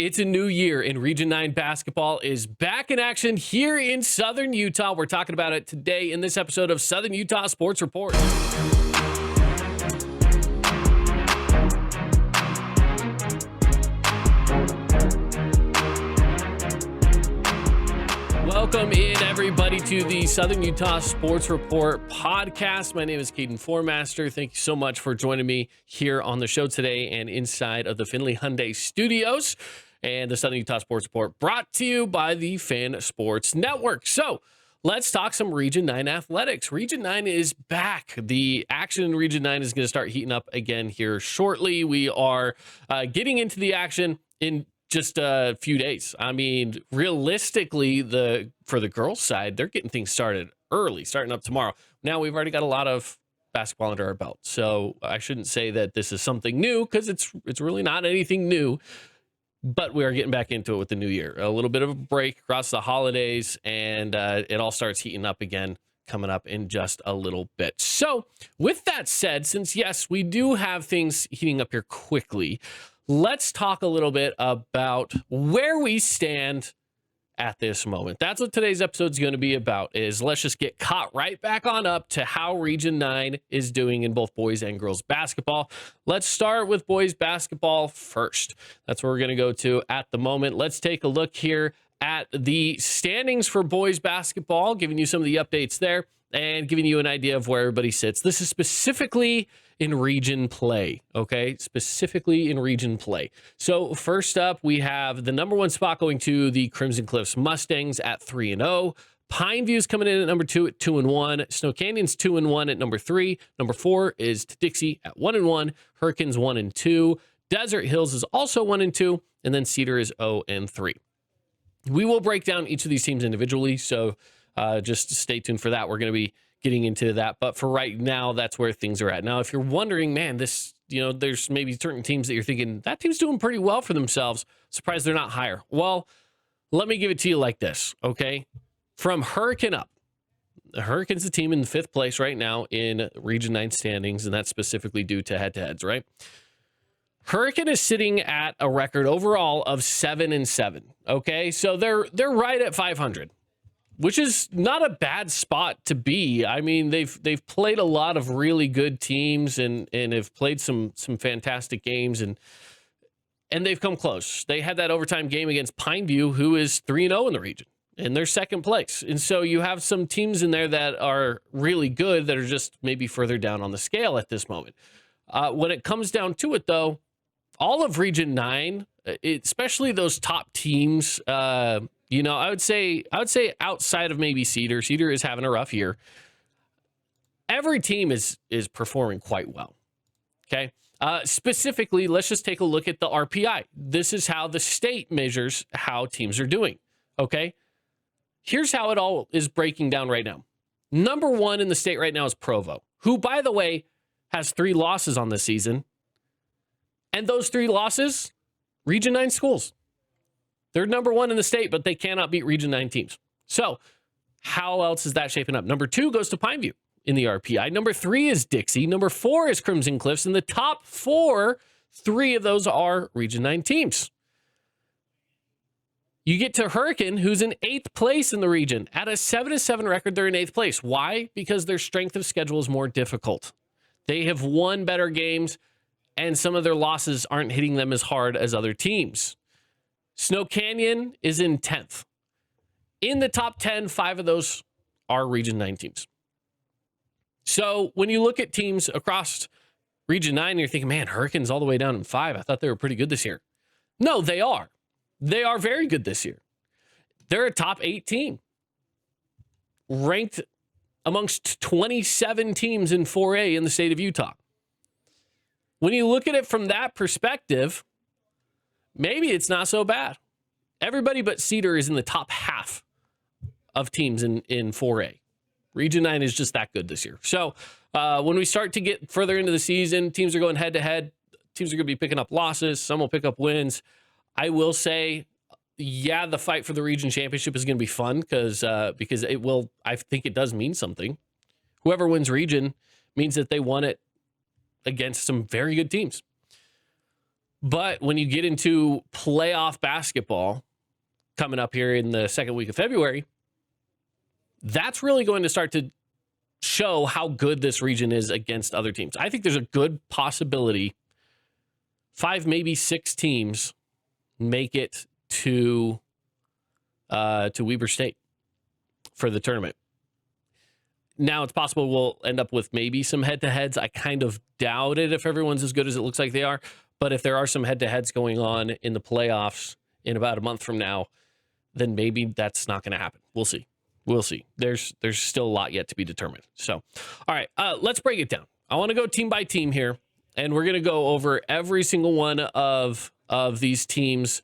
It's a new year, and Region 9 basketball is back in action here in Southern Utah. We're talking about it today in this episode of Southern Utah Sports Report. Welcome in, everybody, to the Southern Utah Sports Report podcast. My name is Caden Formaster. Thank you so much for joining me here on the show today and inside of the Findlay Hyundai Studios and the Southern Utah Sports Report, brought to you by the Fan Sports Network. So let's talk some Region 9 athletics. Region 9 is back. The action in Region 9 is going to start heating up again here shortly. We are getting into the action in just a few days. I mean, realistically, for the girls' side, they're getting things started early, starting up tomorrow. Now we've already got a lot of basketball under our belt, so I shouldn't say that this is something new, because it's really not anything new. But we are getting back into it with the new year. A little bit of a break across the holidays, and it all starts heating up again coming up in just a little bit. So with that said, since, yes, we do have things heating up here quickly, let's talk a little bit about where we stand at this moment. That's what today's episode is going to be about, is let's just get caught right back on up to how Region 9 is doing in both boys and girls basketball. Let's start with boys basketball first. That's where we're going to go to at the moment. Let's take a look here at the standings for boys basketball, giving you some of the updates there and giving you an idea of where everybody sits. This is specifically in region play, okay? Specifically in region play. So first up, we have the number one spot going to the Crimson Cliffs Mustangs at 3-0. Pine View's coming in at number 2 at 2-1. Snow Canyon's 2-1 at number 3. Number 4 is Dixie at 1-1. Hurricanes 1-2. Desert Hills is also 1-2. And then Cedar is 0-3. We will break down each of these teams individually, so just stay tuned for that. We're going to be getting into that. But for right now, that's where things are at. Now, if you're wondering, man, there's maybe certain teams that you're thinking, that team's doing pretty well for themselves. Surprised they're not higher. Well, let me give it to you like this, okay? From Hurricane up, the Hurricane's the team in 5th place right now in Region 9 standings, and that's specifically due to head-to-heads, right? Hurricane is sitting at a record overall of 7-7, okay? So they're right at 500. Which is not a bad spot to be. I mean, they've played a lot of really good teams and have played some fantastic games and they've come close. They had that overtime game against Pine View, who is 3-0 in the region, and they're 2nd place. And so you have some teams in there that are really good that are just maybe further down on the scale at this moment. When it comes down to it, though, all of Region 9, especially those top teams, I would say outside of maybe Cedar. Cedar is having a rough year. Every team is performing quite well. Okay. Specifically, let's just take a look at the RPI. This is how the state measures how teams are doing. Okay. Here's how it all is breaking down right now. Number 1 in the state right now is Provo, who, by the way, has 3 losses on this season. And those 3 losses, Region 9 schools. They're number 1 in the state, but they cannot beat Region 9 teams. So how else is that shaping up? Number 2 goes to Pineview in the RPI. Number 3 is Dixie. Number 4 is Crimson Cliffs. And the top 4, 3 of those are Region 9 teams. You get to Hurricane, who's in 8th place in the region. At a 7-7 record, they're in 8th place. Why? Because their strength of schedule is more difficult. They have won better games, and some of their losses aren't hitting them as hard as other teams. Snow Canyon is in 10th. In the top 10, 5 of those are Region 9 teams. So when you look at teams across Region 9, you're thinking, man, Hurricane's all the way down in 5. I thought they were pretty good this year. No, they are. They are very good this year. They're a top 8 team, ranked amongst 27 teams in 4A in the state of Utah. When you look at it from that perspective, maybe it's not so bad. Everybody but Cedar is in the top half of teams in 4A. Region 9 is just that good this year. So when we start to get further into the season, teams are going head-to-head. Teams are going to be picking up losses. Some will pick up wins. I will say, yeah, the fight for the region championship is going to be fun because it will. I think it does mean something. Whoever wins region means that they won it against some very good teams. But when you get into playoff basketball coming up here in the second week of February, that's really going to start to show how good this region is against other teams. I think there's a good possibility 5, maybe 6 teams make it to Weber State for the tournament. Now it's possible we'll end up with maybe some head-to-heads. I kind of doubt it if everyone's as good as it looks like they are. But if there are some head-to-heads going on in the playoffs in about a month from now, then maybe that's not going to happen. We'll see. We'll see. There's still a lot yet to be determined. So, all right, let's break it down. I want to go team by team here, and we're going to go over every single one of these teams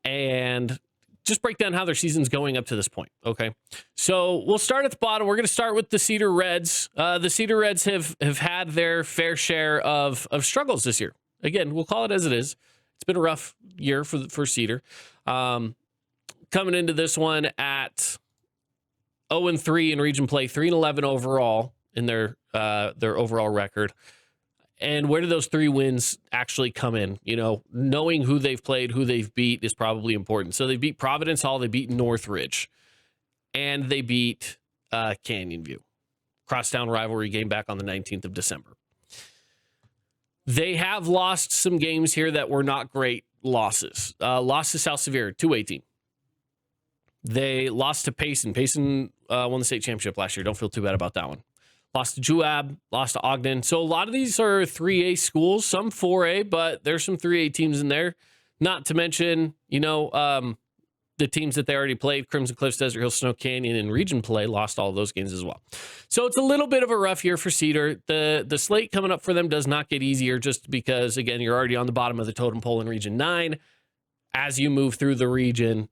and just break down how their season's going up to this point, okay? So we'll start at the bottom. We're going to start with the Cedar Reds. The Cedar Reds have had their fair share of struggles this year. Again, we'll call it as it is. It's been a rough year for Cedar. Coming into this one at 0-3 in region play, 3-11 overall in their overall record. And where do those 3 wins actually come in? You know, knowing who they've played, who they've beat is probably important. So they beat Providence Hall, they beat Northridge, and they beat Canyon View. Crosstown rivalry game back on the 19th of December. They have lost some games here that were not great losses. Lost to South Sevier, 2-18. They lost to Payson. Payson won the state championship last year. Don't feel too bad about that one. Lost to Juab, lost to Ogden. So a lot of these are 3A schools, some 4A, but there's some 3A teams in there. Not to mention, you know, the teams that they already played, Crimson Cliffs, Desert Hills, Snow Canyon, and region play, lost all of those games as well. So it's a little bit of a rough year for Cedar. The slate coming up for them does not get easier just because, again, you're already on the bottom of the totem pole in Region 9. As you move through the region,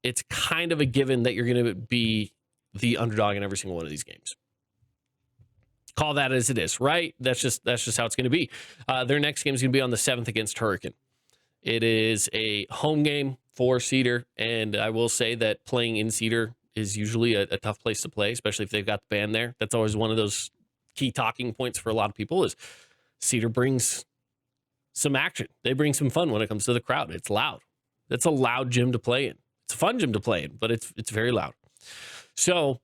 it's kind of a given that you're going to be the underdog in every single one of these games. Call that as it is, right? That's just how it's going to be. Their next game is going to be on the 7th against Hurricane. It is a home game for Cedar, and I will say that playing in Cedar is usually a tough place to play, especially if they've got the band there. That's always one of those key talking points for a lot of people is Cedar brings some action. They bring some fun when it comes to the crowd. It's loud. It's a loud gym to play in. It's a fun gym to play in, but it's very loud. So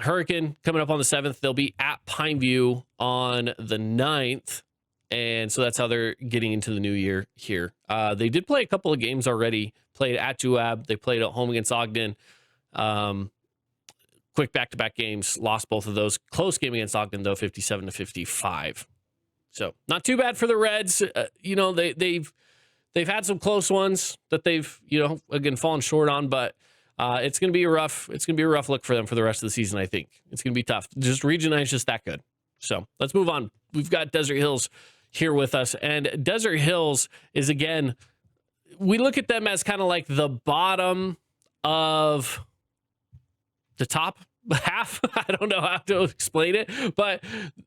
Hurricane coming up on the 7th. They'll be at Pineview on the 9th. And so that's how they're getting into the new year here. They did play a couple of games already. Played at Juab. They played at home against Ogden. Quick back-to-back games. Lost both of those. Close game against Ogden, though, 57-55. So not too bad for the Reds. You know, they've had some close ones that they've, you know, again, fallen short on, but it's going to be a rough look for them for the rest of the season, I think. It's going to be tough. Just Region 9 is just that good. So let's move on. We've got Desert Hills here with us. And Desert Hills is, again, we look at them as kind of like the bottom of the top half. I don't know how to explain it, but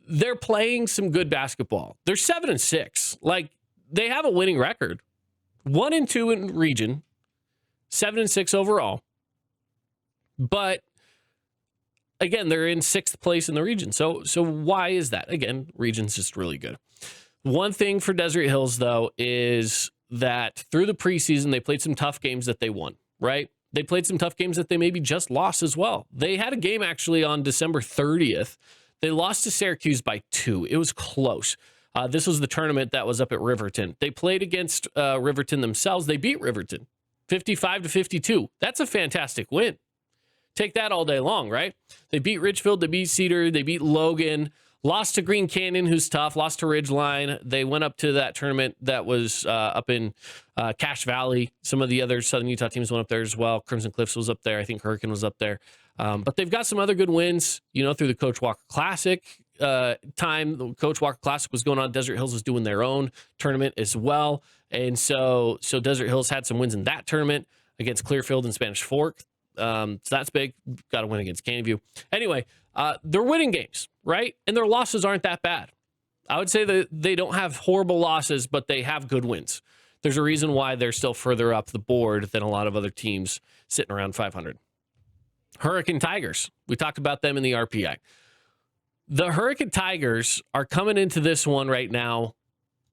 they're playing some good basketball. They're 7-6. Like, they have a winning record. 1-2 in region, 7-6 overall. But again, they're in 6th place in the region. So why is that? Again, region's just really good. One thing for Desert Hills, though, is that through the preseason, they played some tough games that they won, right? They played some tough games that they maybe just lost as well. They had a game actually on December 30th. They lost to Syracuse by 2. It was close. This was the tournament that was up at Riverton. They played against Riverton themselves. They beat Riverton 55-52. That's a fantastic win. Take that all day long, right? They beat Richfield, they beat Cedar, they beat Logan, lost to Green Canyon, who's tough, lost to Ridgeline. They went up to that tournament that was up in Cache Valley. Some of the other Southern Utah teams went up there as well. Crimson Cliffs was up there. I think Hurricane was up there. But they've got some other good wins, you know, through the Coach Walker Classic time. The Coach Walker Classic was going on. Desert Hills was doing their own tournament as well. And so Desert Hills had some wins in that tournament against Clearfield and Spanish Fork. So that's big. Got to win against Canyon View. Anyway, they're winning games, right? And their losses aren't that bad. I would say that they don't have horrible losses, but they have good wins. There's a reason why they're still further up the board than a lot of other teams sitting around 500. Hurricane Tigers. We talked about them in the RPI. The Hurricane Tigers are coming into this one right now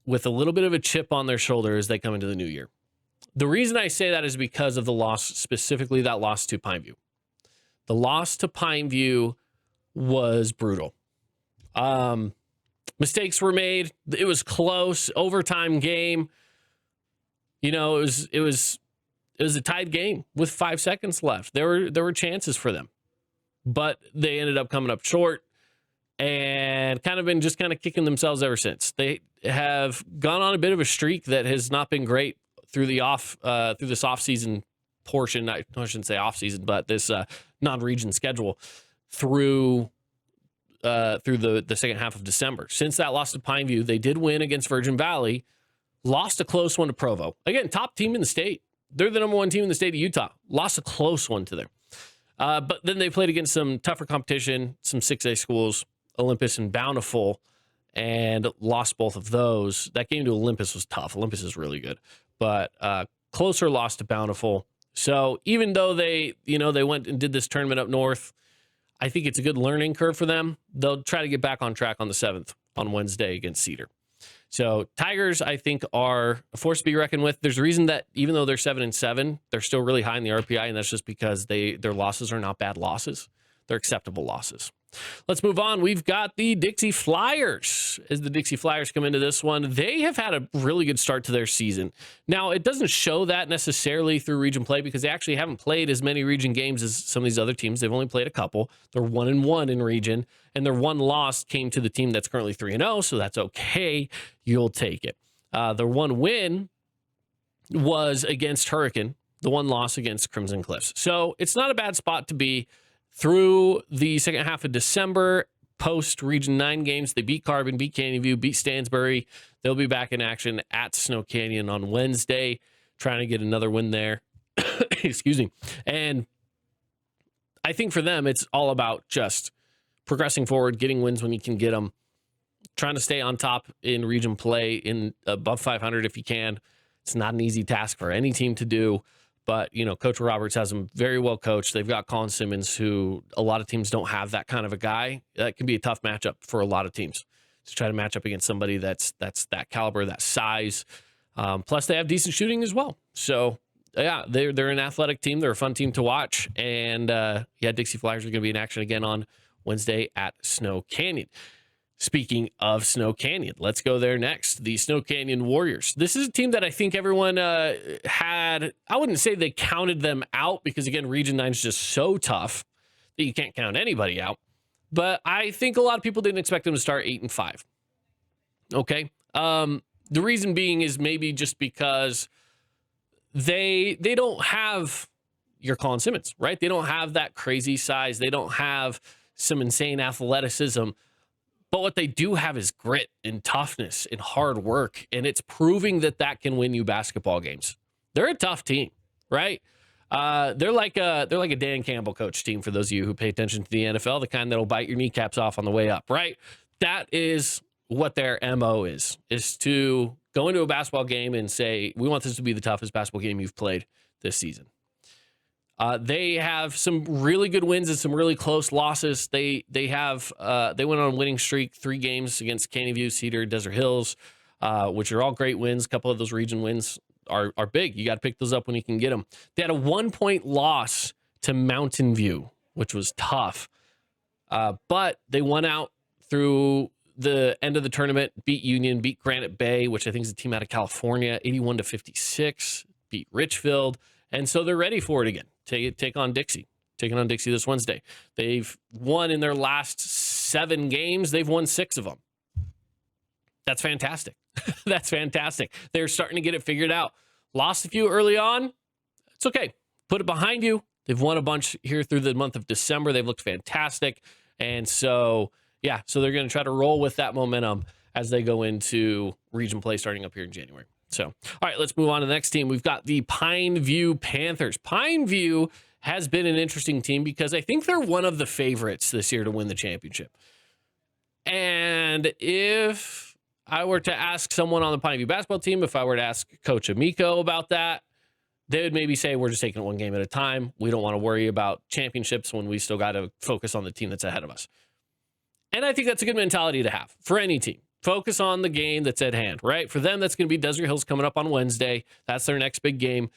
with a little bit of a chip on their shoulder as they come into the new year. The reason I say that is because of the loss, specifically that loss to Pineview. The loss to Pineview was brutal. Mistakes were made. It was close, overtime game. You know, it was a tied game with 5 seconds left. There were chances for them, but they ended up coming up short and kind of been just kind of kicking themselves ever since. They have gone on a bit of a streak that has not been great through this offseason portion. I shouldn't say offseason, but this non-region schedule through the second half of December. Since that loss to Pineview, they did win against Virgin Valley, lost a close one to Provo. Again, top team in the state. They're the number one team in the state of Utah. Lost a close one to them. But then they played against some tougher competition, some 6A schools, Olympus and Bountiful, and lost both of those. That game to Olympus was tough. Olympus is really good. But closer loss to Bountiful. So even though they went and did this tournament up north, I think it's a good learning curve for them. They'll try to get back on track on the 7th on Wednesday against Cedar. So Tigers, I think, are a force to be reckoned with. There's a reason that even though they're 7-7, they're still really high in the RPI, and that's just because their losses are not bad losses. They're acceptable losses. Let's move on. We've got the Dixie Flyers. As the Dixie Flyers come into this one, they have had a really good start to their season. Now, it doesn't show that necessarily through region play because they actually haven't played as many region games as some of these other teams. They've only played a couple. They're 1-1 in region, and their one loss came to the team that's currently 3-0, so that's okay. You'll take it. Their one win was against Hurricane, the one loss against Crimson Cliffs. So it's not a bad spot to be. Through the second half of December, post Region 9 games, they beat Carbon, beat Canyon View, beat Stansbury. They'll be back in action at Snow Canyon on Wednesday, trying to get another win there. Excuse me. And I think for them, it's all about just progressing forward, getting wins when you can get them, trying to stay on top in region play in above 500 if you can. It's not an easy task for any team to do. But, Coach Roberts has them very well coached. They've got Colin Simmons, who a lot of teams don't have that kind of a guy. That can be a tough matchup for a lot of teams to try to match up against somebody that's that caliber, that size. Plus, they have decent shooting as well. So, yeah, they're an athletic team. They're a fun team to watch. And, Dixie Flyers are going to be in action again on Wednesday at Snow Canyon. Speaking of Snow Canyon, let's go there next. The Snow Canyon Warriors. This is a team that I think everyone I wouldn't say they counted them out because, again, Region 9 is just so tough that you can't count anybody out. But I think a lot of people didn't expect them to start 8-5. Okay? The reason being is maybe just because they don't have your Colin Simmons, right? They don't have that crazy size. They don't have some insane athleticism. But what they do have is grit and toughness and hard work, and it's proving that can win you basketball games. They're a tough team, right? They're like a Dan Campbell coach team for those of you who pay attention to the NFL, the kind that'll bite your kneecaps off on the way up, right? That is what their MO is to go into a basketball game and say, we want this to be the toughest basketball game you've played this season. They have some really good wins and some really close losses. They went on a winning streak, 3 games against Canyon View, Cedar, Desert Hills, which are all great wins. A couple of those region wins are big. You got to pick those up when you can get them. They had a 1-point loss to Mountain View, which was tough. But they won out through the end of the tournament, beat Union, beat Granite Bay, which I think is a team out of California, 81-56, beat Richfield. And so they're ready for it again. Take on Dixie. Taking on Dixie this Wednesday. They've won in their last 7 games. They've won 6 of them. That's fantastic. That's fantastic. They're starting to get it figured out. Lost a few early on. It's okay. Put it behind you. They've won a bunch here through the month of December. They've looked fantastic. And so, so they're going to try to roll with that momentum as they go into region play starting up here in January. So, all right, let's move on to the next team. We've got the Pineview Panthers. Pineview has been an interesting team because I think they're one of the favorites this year to win the championship. And if I were to ask someone on the Pineview basketball team, if I were to ask Coach Amico about that, they would maybe say, we're just taking it one game at a time. We don't want to worry about championships when we still got to focus on the team that's ahead of us. And I think that's a good mentality to have for any team. Focus on the game that's at hand, right? For them, that's going to be Desert Hills coming up on Wednesday. That's their next big game.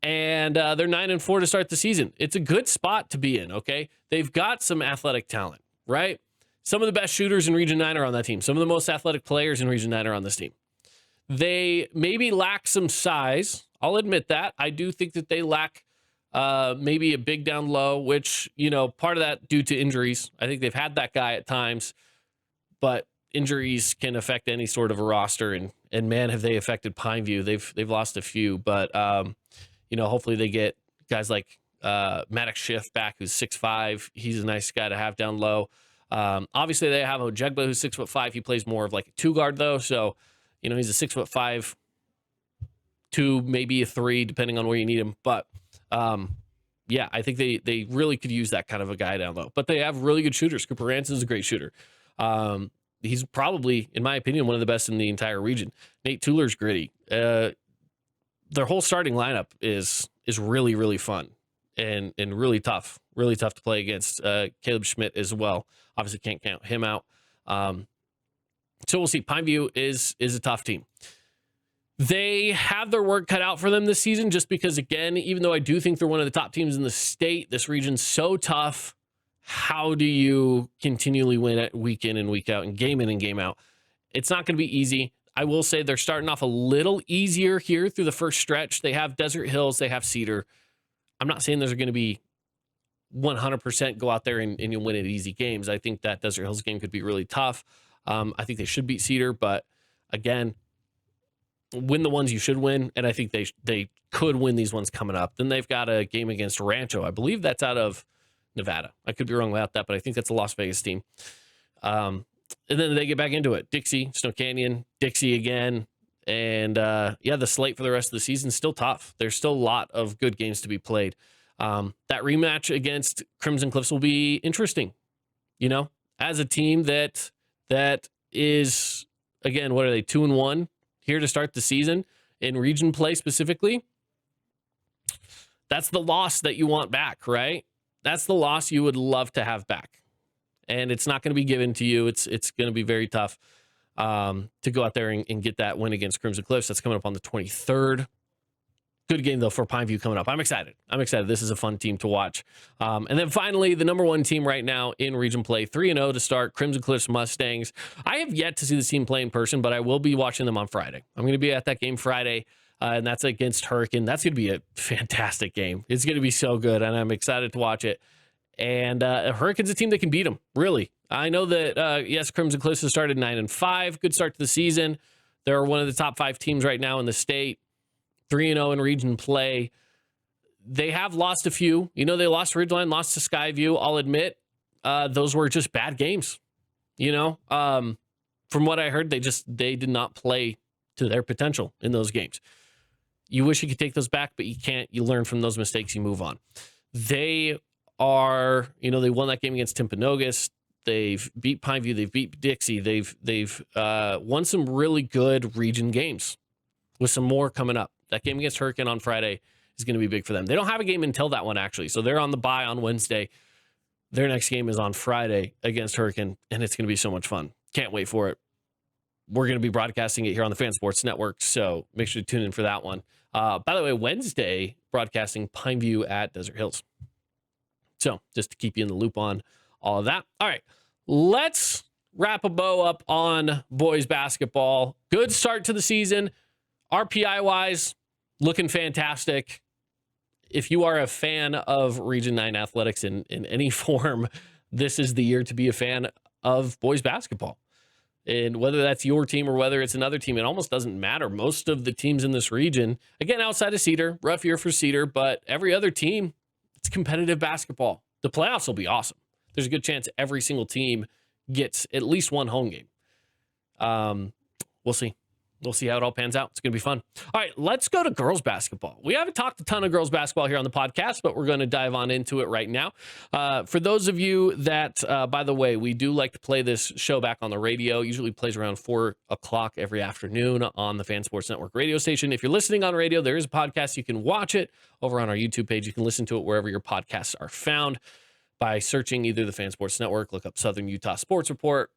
And they're 9-4 to start the season. It's a good spot to be in, okay? They've got some athletic talent, right? Some of the best shooters in Region 9 are on that team. Some of the most athletic players in Region 9 are on this team. They maybe lack some size. I'll admit that. I do think that they lack maybe a big down low, which, part of that due to injuries. I think they've had that guy at times, but injuries can affect any sort of a roster. And man, have they affected Pineview. They've lost a few, but hopefully they get guys like Maddox Schiff back, who's 6'5". He's a nice guy to have down low. Obviously they have Ojegba, who's 6'5". He plays more of like a 2 guard though. So, he's a 6'5", 2, maybe a 3, depending on where you need him. But I think they really could use that kind of a guy down low. But they have really good shooters. Cooper Ranson's a great shooter. He's probably, in my opinion, one of the best in the entire region. Nate Tueler's gritty. Their whole starting lineup is really, really fun and really tough to play against. Caleb Schmidt as well. Obviously can't count him out. So we'll see. Pineview is a tough team. They have their work cut out for them this season just because, again, even though I do think they're one of the top teams in the state, this region's so tough. How do you continually win it week in and week out and game in and game out? It's not going to be easy. I will say they're starting off a little easier here through the first stretch. They have Desert Hills. They have Cedar. I'm not saying there's going to be 100% go out there and you win at easy games. I think that Desert Hills game could be really tough. I think they should beat Cedar, but again, win the ones you should win, and I think they could win these ones coming up. Then they've got a game against Rancho. I believe that's out of Nevada. I could be wrong about that, but I think that's a Las Vegas team. And then they get back into it. Dixie, Snow Canyon, Dixie again. And the slate for the rest of the season is still tough. There's still a lot of good games to be played. That rematch against Crimson Cliffs will be interesting. As a team that is, again, what are they, 2-1 here to start the season in region play specifically? That's the loss that you want back, right? That's the loss you would love to have back. And it's not going to be given to you. It's going to be very tough to go out there and get that win against Crimson Cliffs. That's coming up on the 23rd. Good game, though, for Pineview coming up. I'm excited. This is a fun team to watch. And then finally, the number 1 team right now in region play, 3-0 to start, Crimson Cliffs Mustangs. I have yet to see this team play in person, but I will be watching them on Friday. I'm going to be at that game Friday, and that's against Hurricane. That's going to be a fantastic game. It's going to be so good, and I'm excited to watch it. And Hurricane's a team that can beat them, really. I know that, yes, Crimson Cliffs has started 9-5. Good start to the season. They're one of the top 5 teams right now in the state. 3-0 in region play. They have lost a few. They lost Ridgeline, lost to Skyview. I'll admit, those were just bad games. From what I heard, they did not play to their potential in those games. You wish you could take those back, but you can't. You learn from those mistakes. You move on. They are, they won that game against Timpanogos. They've beat Pineview. They've beat Dixie. They've won some really good region games with some more coming up. That game against Hurricane on Friday is going to be big for them. They don't have a game until that one, actually. So they're on the bye on Wednesday. Their next game is on Friday against Hurricane, and it's going to be so much fun. Can't wait for it. We're going to be broadcasting it here on the Fan Sports Network, so make sure to tune in for that one. By the way, Wednesday, broadcasting Pineview at Desert Hills. So just to keep you in the loop on all of that. All right, let's wrap a bow up on boys basketball. Good start to the season. RPI-wise, looking fantastic. If you are a fan of Region 9 athletics in any form, this is the year to be a fan of boys basketball. And whether that's your team or whether it's another team, it almost doesn't matter. Most of the teams in this region, again, outside of Cedar, rough year for Cedar, but every other team, it's competitive basketball. The playoffs will be awesome. There's a good chance every single team gets at least one home game. We'll see. We'll see how it all pans out. It's going to be fun. All right, let's go to girls basketball. We haven't talked a ton of girls basketball here on the podcast, but we're going to dive on into it right now. For those of you that, by the way, we do like to play this show back on the radio. Usually plays around 4 o'clock every afternoon on the Fan Sports Network radio station. If you're listening on radio, there is a podcast. You can watch it over on our YouTube page. You can listen to it wherever your podcasts are found by searching either the Fan Sports Network, look up Southern Utah Sports Report,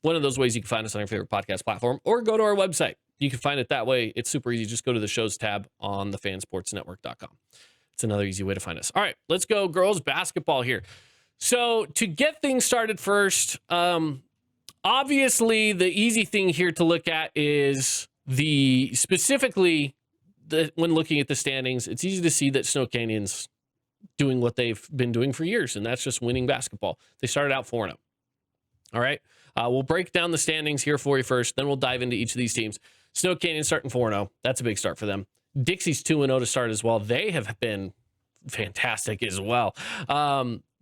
One of those ways you can find us on your favorite podcast platform, or go to our website. You can find it that way. It's super easy. Just go to the shows tab on thefansportsnetwork.com. It's another easy way to find us. All right, let's go girls basketball here. So to get things started first, obviously the easy thing here to look at is when looking at the standings, it's easy to see that Snow Canyon's doing what they've been doing for years, and that's just winning basketball. They started out 4-0. All right, we'll break down the standings here for you first, then we'll dive into each of these teams. Snow Canyon starting 4-0. That's a big start for them. Dixie's 2-0 to start as well. They have been fantastic as well.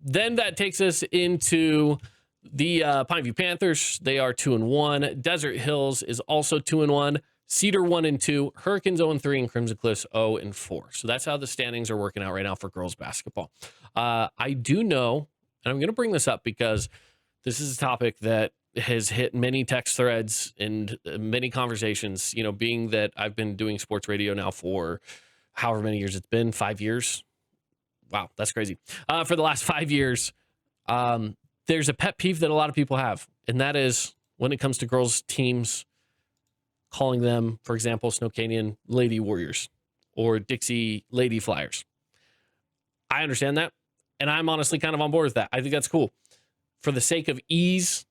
Then that takes us into the Pineview Panthers. They are 2-1. Desert Hills is also 2-1. Cedar 1-2. Hurricanes 0-3, and Crimson Cliffs 0-4. So that's how the standings are working out right now for girls basketball. I do know, and I'm going to bring this up because this is a topic that has hit many text threads and many conversations, you know, being that I've been doing sports radio now for however many years it's been, 5 years. Wow, that's crazy. For the last 5 years, there's a pet peeve that a lot of people have, and that is when it comes to girls teams, calling them, for example, Snow Canyon Lady Warriors or Dixie Lady Flyers. I understand that, and I'm honestly kind of on board with that. I think that's cool. For the sake of ease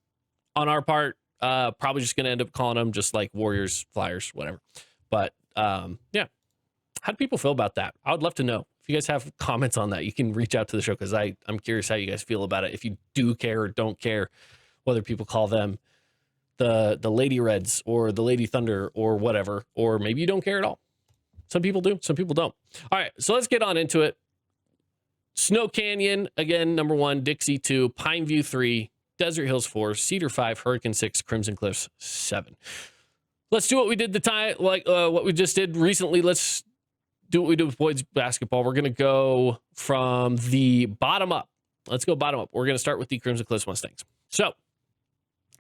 on our part, probably just going to end up calling them just like Warriors, Flyers, whatever. But yeah, how do people feel about that? I would love to know. If you guys have comments on that, you can reach out to the show because I'm curious how you guys feel about it. If you do care or don't care whether people call them the Lady Reds or the Lady Thunder or whatever, or maybe you don't care at all. Some people do, some people don't. All right, so let's get on into it. Snow Canyon, again, number 1, Dixie 2, Pineview 3, Desert Hills 4, Cedar 5, Hurricane 6, Crimson Cliffs 7. Let's do what we did what we just did recently. Let's do what we do with boys basketball. We're going to go from the bottom up. Let's go bottom up. We're going to start with the Crimson Cliffs Mustangs. So,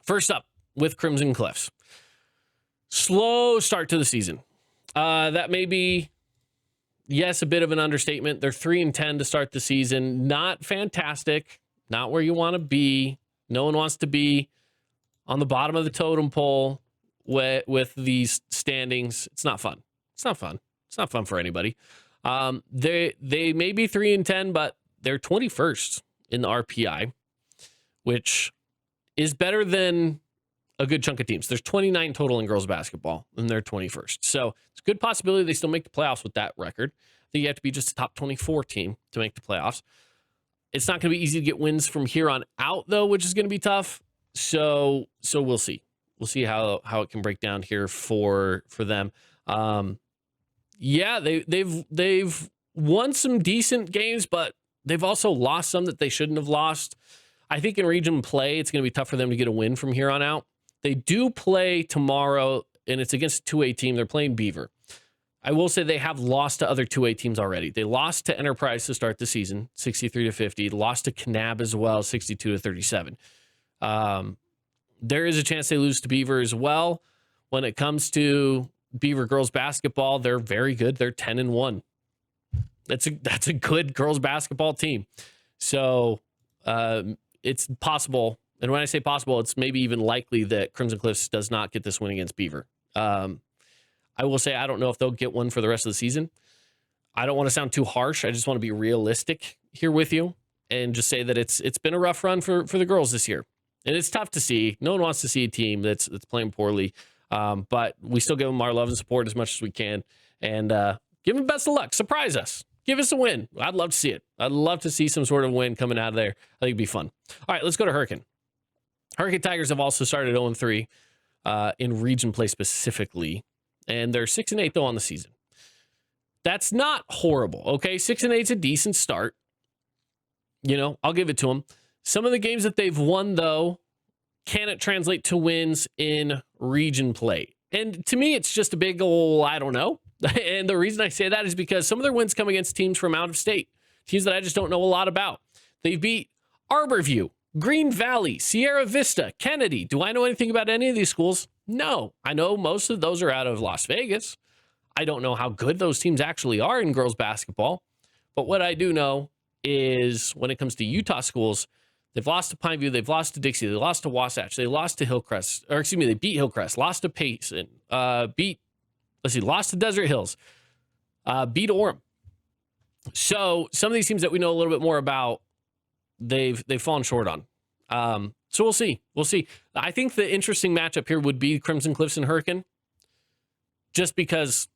first up with Crimson Cliffs. Slow start to the season. That may be, yes, a bit of an understatement. They're 3-10 to start the season. Not fantastic. Not where you want to be. No one wants to be on the bottom of the totem pole with these standings. It's not fun. It's not fun. It's not fun for anybody. They may be 3-10, but they're 21st in the RPI, which is better than a good chunk of teams. There's 29 total in girls basketball, and they're 21st. So it's a good possibility they still make the playoffs with that record. I think you have to be just a top 24 team to make the playoffs. It's not going to be easy to get wins from here on out, though, which is going to be tough. So we'll see. We'll see how it can break down here for them. Yeah, they've won some decent games, but they've also lost some that they shouldn't have lost. I think in region play, it's going to be tough for them to get a win from here on out. They do play tomorrow, and it's against a 2A team. They're playing Beaver. I will say they have lost to other 2A teams already. They lost to Enterprise to start the season, 63-50. Lost to Kanab as well, 62-37. There is a chance they lose to Beaver as well. When it comes to Beaver girls basketball, they're very good. They're 10-1. That's a good girls basketball team. So it's possible, and when I say possible, it's maybe even likely that Crimson Cliffs does not get this win against Beaver. I will say I don't know if they'll get one for the rest of the season. I don't want to sound too harsh. I just want to be realistic here with you and just say that it's been a rough run for the girls this year. And it's tough to see. No one wants to see a team that's playing poorly. But we still give them our love and support as much as we can. And give them best of luck. Surprise us. Give us a win. I'd love to see it. I'd love to see some sort of win coming out of there. I think it'd be fun. All right, let's go to Hurricane. Hurricane Tigers have also started 0-3 in region play specifically. And they're 6-8, though, on the season. That's not horrible, okay? 6-8 is a decent start. You know, I'll give it to them. Some of the games that they've won, though, can it translate to wins in region play? And to me, it's just a big ol' I don't know. And the reason I say that is because some of their wins come against teams from out of state, teams that I just don't know a lot about. They beat Arborview, Green Valley, Sierra Vista, Kennedy. Do I know anything about any of these schools? No. I know most of those are out of Las Vegas. I don't know how good those teams actually are in girls basketball. But what I do know is when it comes to Utah schools, They've lost to Pineview. They've lost to Dixie. They lost to Wasatch. They lost to Hillcrest. Or excuse me, they beat Hillcrest. Lost to Payson. Lost to Desert Hills. Beat Orem. So some of these teams that we know a little bit more about, they've fallen short on. So we'll see. We'll see. I think the interesting matchup here would be Crimson Cliffs and Hurricane, just because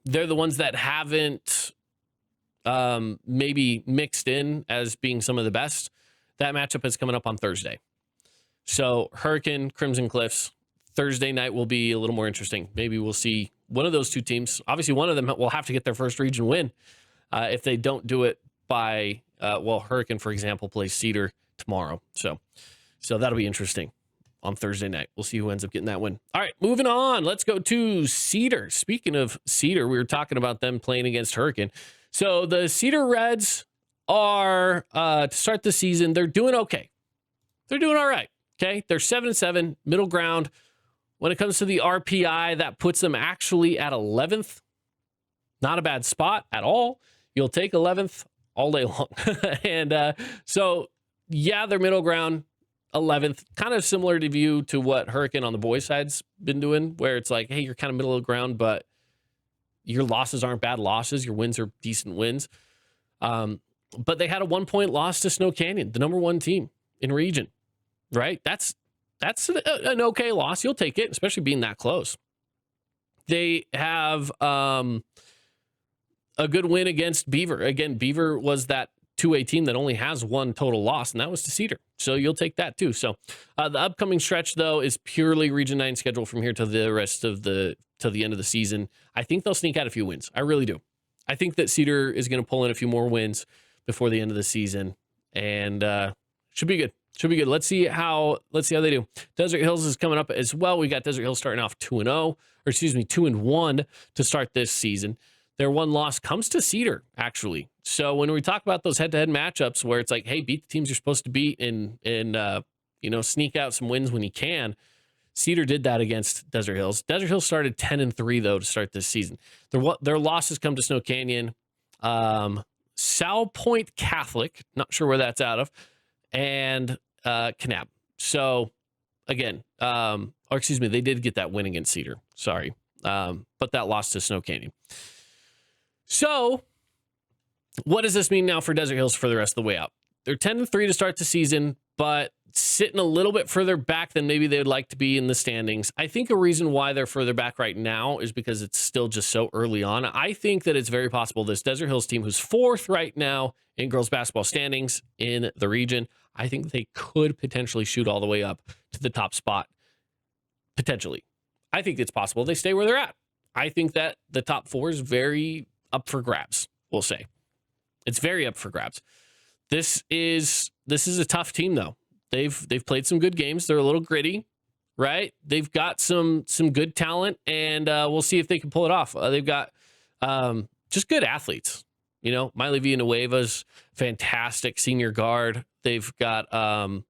they're the ones that haven't maybe mixed in as being some of the best. That matchup is coming up on Thursday. So Hurricane, Crimson Cliffs, Thursday night will be a little more interesting. Maybe we'll see one of those two teams. Obviously, one of them will have to get their first region win. If they don't do it by, Hurricane, for example, plays Cedar tomorrow. So that'll be interesting on Thursday night. We'll see who ends up getting that win. All right, moving on. Let's go to Cedar. Speaking of Cedar, we were talking about them playing against Hurricane. So the Cedar Reds are, to start the season, they're doing okay. They're doing all right, okay? They're 7-7, middle ground. When it comes to the RPI, that puts them actually at 11th. Not a bad spot at all. You'll take 11th all day long. And so, yeah, they're middle ground, 11th. Kind of similar to what Hurricane on the boys' side's been doing, where it's like, hey, you're kind of middle of the ground, but your losses aren't bad losses. Your wins are decent wins. But they had a 1-point loss to Snow Canyon, the number 1 team in region, right? That's an okay loss. You'll take it, especially being that close. They have a good win against Beaver. Again, Beaver was that 2A team that only has 1 total loss, and that was to Cedar. So you'll take that too. So the upcoming stretch, though, is purely Region 9 schedule from here to the rest of till the end of the season. I think they'll sneak out a few wins. I really do. I think that Cedar is going to pull in a few more wins before the end of the season, and should be good. Should be good. Let's see how they do. Desert Hills is coming up as well. We got Desert Hills starting off 2-1 to start this season. Their 1 loss comes to Cedar, actually. So when we talk about those head-to-head matchups where it's like, hey, beat the teams you're supposed to beat and sneak out some wins when you can, Cedar did that against Desert Hills. Desert Hills started 10-3 though to start this season. Their losses come to Snow Canyon, Sal Point Catholic, not sure where that's out of, and Kanab. So again, they did get that win against Cedar. Sorry. But that loss to Snow Canyon. So what does this mean now for Desert Hills for the rest of the way out? They're 10-3 to start the season, but sitting a little bit further back than maybe they would like to be in the standings. I think a reason why they're further back right now is because it's still just so early on. I think that it's very possible this Desert Hills team, who's 4th right now in girls basketball standings in the region, I think they could potentially shoot all the way up to the top spot. Potentially. I think it's possible they stay where they're at. I think that the top 4 is very up for grabs, we'll say. It's very up for grabs. This is a tough team, though. They've played some good games. They're a little gritty, right? They've got some good talent, and we'll see if they can pull it off. They've got just good athletes. Miley Villanueva's fantastic senior guard. They've got Brinley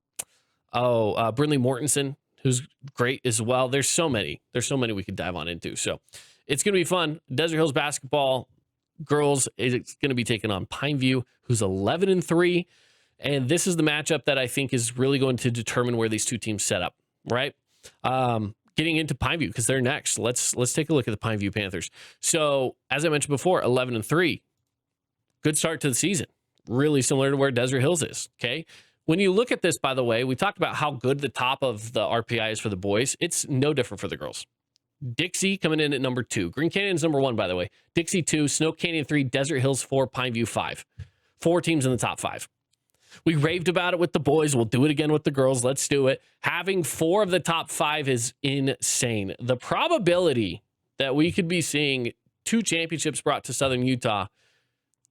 Mortensen, who's great as well. There's so many we could dive on into. So it's going to be fun. Desert Hills basketball girls is going to be taking on Pineview, who's 11-3. And this is the matchup that I think is really going to determine where these two teams set up, right? Getting into Pineview, because they're next. Let's take a look at the Pineview Panthers. So, as I mentioned before, 11-3. Good start to the season. Really similar to where Desert Hills is, okay? When you look at this, by the way, we talked about how good the top of the RPI is for the boys. It's no different for the girls. Dixie coming in at number 2. Green Canyon's number 1, by the way. Dixie 2, Snow Canyon 3, Desert Hills 4, Pineview 5. 4 teams in the top 5. We raved about it with the boys. We'll do it again with the girls. Let's do it. Having 4 of the top 5 is insane. The probability that we could be seeing 2 championships brought to Southern Utah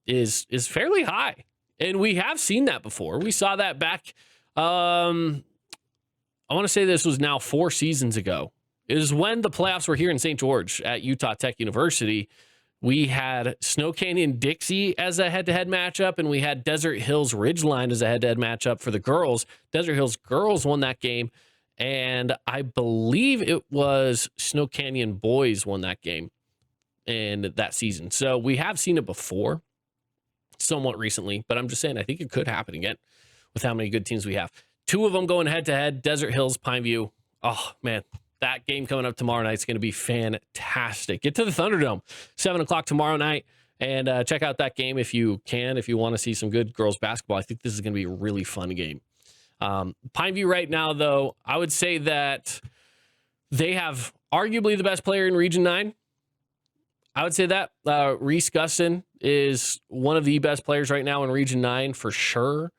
is fairly high. And we have seen that before. We saw that back, I want to say this was now 4 seasons ago. It was when the playoffs were here in St. George at Utah Tech University. We had Snow Canyon Dixie as a head-to-head matchup, and we had Desert Hills Ridgeline as a head-to-head matchup for the girls. Desert Hills girls won that game, and I believe it was Snow Canyon boys won that game in that season. So we have seen it before, somewhat recently, but I'm just saying I think it could happen again. with how many good teams we have. 2 of them going head-to-head, Desert Hills, Pineview. Oh, man, that game coming up tomorrow night is going to be fantastic. Get to the Thunderdome, 7 o'clock tomorrow night, and check out that game if you can, if you want to see some good girls basketball. I think this is going to be a really fun game. Pineview right now, though, I would say that they have arguably the best player in Region 9. I would say that Reese Gustin is one of the best players right now in Region 9 for sure.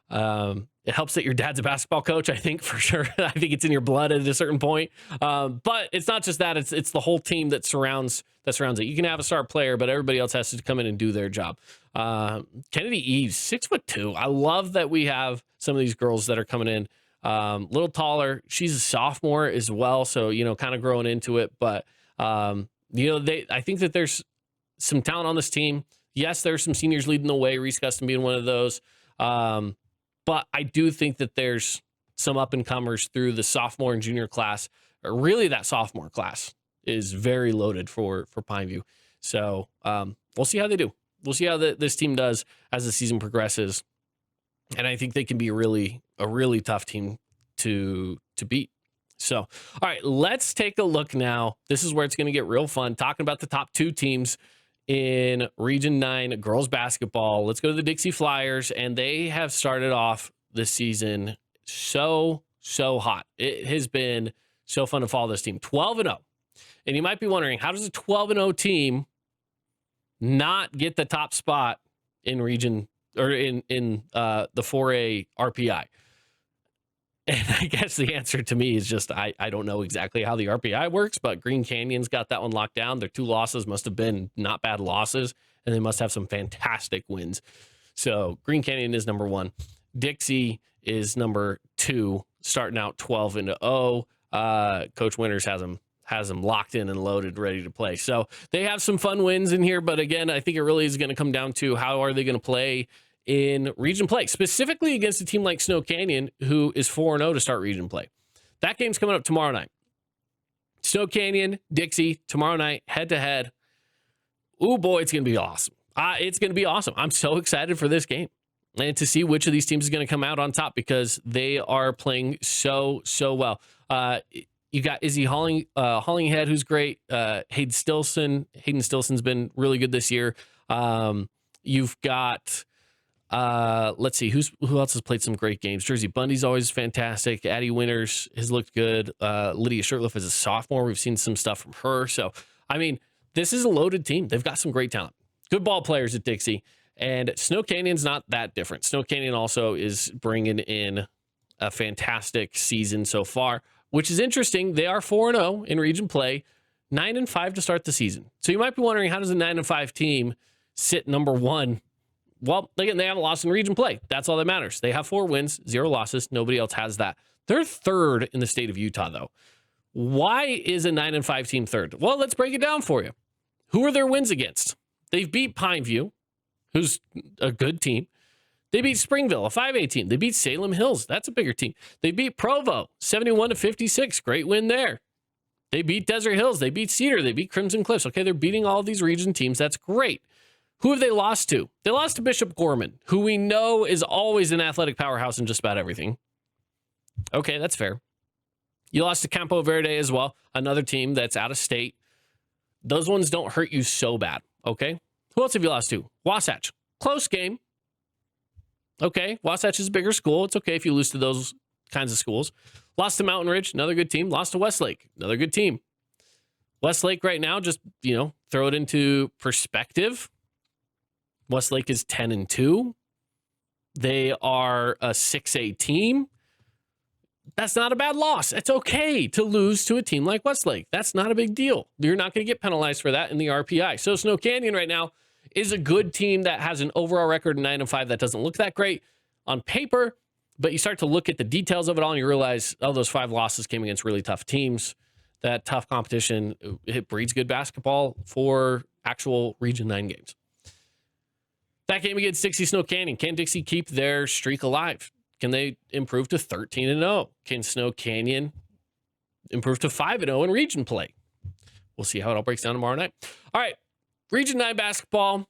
It helps that your dad's a basketball coach, I think, for sure. I think it's in your blood at a certain point. But it's not just that. It's the whole team that surrounds it. You can have a star player, but everybody else has to come in and do their job. Kennedy Eves, 6'2". I love that we have some of these girls that are coming in a little taller. She's a sophomore as well, so, kind of growing into it. But, I think that there's some talent on this team. Yes, there's some seniors leading the way, Reese Gustin being one of those. But I do think that there's some up-and-comers through the sophomore and junior class. Or really, that sophomore class is very loaded for Pineview. So we'll see how they do. We'll see how this team does as the season progresses. And I think they can be a really tough team to beat. So, all right, let's take a look now. This is where it's going to get real fun, talking about the top 2 teams in Region 9 girls basketball. Let's go to the Dixie Flyers, and they have started off the season so hot. It has been so fun to follow this team. 12-0. And you might be wondering, how does a 12-0 team not get the top spot in region or in the 4A RPI? And I guess the answer to me is just I don't know exactly how the RPI works, but Green Canyon's got that one locked down. Their 2 losses must have been not bad losses, and they must have some fantastic wins. So Green Canyon is number 1. Dixie is number 2, starting out 12-0. Coach Winters has them locked in and loaded, ready to play. So they have some fun wins in here, but again, I think it really is going to come down to how are they going to play in region play, specifically against a team like Snow Canyon, who is 4-0 to start region play. That game's coming up tomorrow night. Snow Canyon, Dixie, tomorrow night, head-to-head. Ooh, boy, it's going to be awesome. It's going to be awesome. I'm so excited for this game and to see which of these teams is going to come out on top because they are playing so well. You got Izzy Hollinghead, who's great. Hayden Stilson's been really good this year. You've got... let's see who else has played some great games. Jersey Bundy's always fantastic. Addie Winters has looked good. Lydia Shirtliff is a sophomore. We've seen some stuff from her. So, I mean, this is a loaded team. They've got some great talent. Good ball players at Dixie. And Snow Canyon's not that different. Snow Canyon also is bringing in a fantastic season so far, which is interesting. They are 4-0 in region play, 9-5 to start the season. So you might be wondering, how does a 9-5 team sit number 1? Well, again, they haven't lost in region play. That's all that matters. They have 4 wins, 0 losses. Nobody else has that. They're 3rd in the state of Utah, though. Why is a 9-5 team 3rd? Well, let's break it down for you. Who are their wins against? They've beat Pineview, who's a good team. They beat Springville, a 5A team. They beat Salem Hills. That's a bigger team. They beat Provo, 71-56. Great win there. They beat Desert Hills. They beat Cedar. They beat Crimson Cliffs. Okay, they're beating all of these region teams. That's great. Who have they lost to? They lost to Bishop Gorman, who we know is always an athletic powerhouse in just about everything. Okay, that's fair. You lost to Campo Verde as well, another team that's out of state. Those ones don't hurt you so bad, okay? Who else have you lost to? Wasatch. Close game. Okay, Wasatch is a bigger school. It's okay if you lose to those kinds of schools. Lost to Mountain Ridge, another good team. Lost to Westlake, another good team. Westlake right now, just, throw it into perspective. Westlake is 10-2. They are a 6A team. That's not a bad loss. It's okay to lose to a team like Westlake. That's not a big deal. You're not going to get penalized for that in the RPI. So Snow Canyon right now is a good team that has an overall record of 9-5 that doesn't look that great on paper, but you start to look at the details of it all and you realize, those 5 losses came against really tough teams. That tough competition, it breeds good basketball for actual Region 9 games. That game against Dixie Snow Canyon. Can Dixie keep their streak alive? Can they improve to 13-0? Can Snow Canyon improve to 5-0 in region play? We'll see how it all breaks down tomorrow night. All right, Region 9 basketball.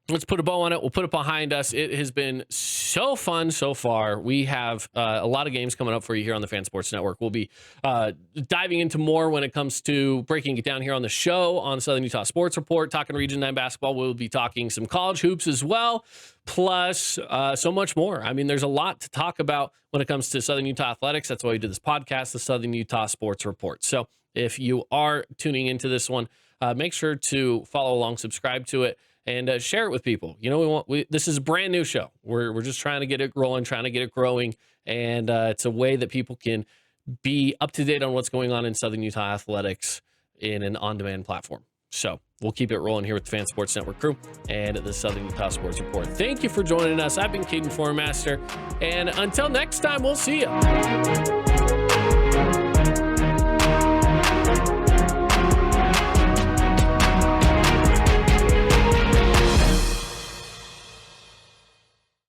let's put a bow on it. We'll put it behind us. It has been so fun so far. We have a lot of games coming up for you here on the Fan Sports Network. We'll be diving into more when it comes to breaking it down here on the show on Southern Utah Sports Report, talking Region 9 basketball. We'll be talking some college hoops as well, plus so much more. I mean, there's a lot to talk about when it comes to Southern Utah athletics. That's why we do this podcast, the Southern Utah Sports Report. So if you are tuning into this one, make sure to follow along, subscribe to it, and share it with people. You know, this is a brand new show. We're just trying to get it rolling, trying to get it growing, and it's a way that people can be up to date on what's going on in Southern Utah athletics in an on-demand platform. So we'll keep it rolling here with the Fan Sports Network crew and the Southern Utah Sports Report. Thank you for joining us. I've been Caden Formaster, and until next time, we'll see you.